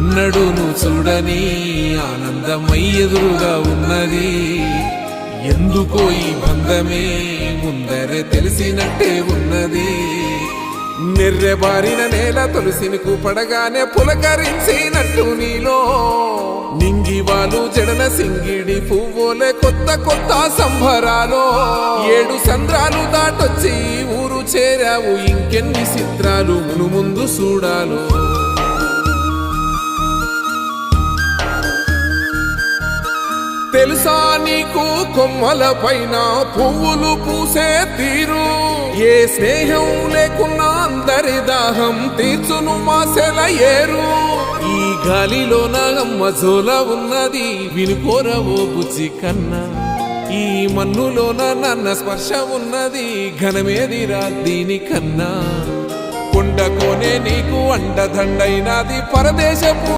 ఎన్నడూను చూడని ఆనందమై ఎదురుగా ఉన్నది. ఎందుకో ఈ బంధమే ముందరే తెలిసినట్టే ఉన్నది. నెర్రెబారిన నేల తులసిని పడగానే పులకరించినట్టు నీలో నింగివాలు జడన సింగిడి పువ్వులే కొత్త కొత్త సంబరాలో. 7 సంద్రాలు దాటొచ్చి ఊరు చేరావు, ఇంకెన్ని చిత్రాలు మును ముందు చూడాలో. తెలుసా నీకు కొమ్మల పైన పువ్వులు పూసే తీరు? ఏ స్నేహం లేకున్నా అందరి దాహం తీర్చును మాసెల ఏరు. ఈ గాలిలోన అమ్మ జోల ఉన్నది, వినుకోరవో బుజ్జి కన్నా. ఈ మన్నులోన నన్న స్పర్శ ఉన్నది, ఘనమేదిరా దీనికన్నా. కొండకోనే నీకు అండదండైనది పరదేశపు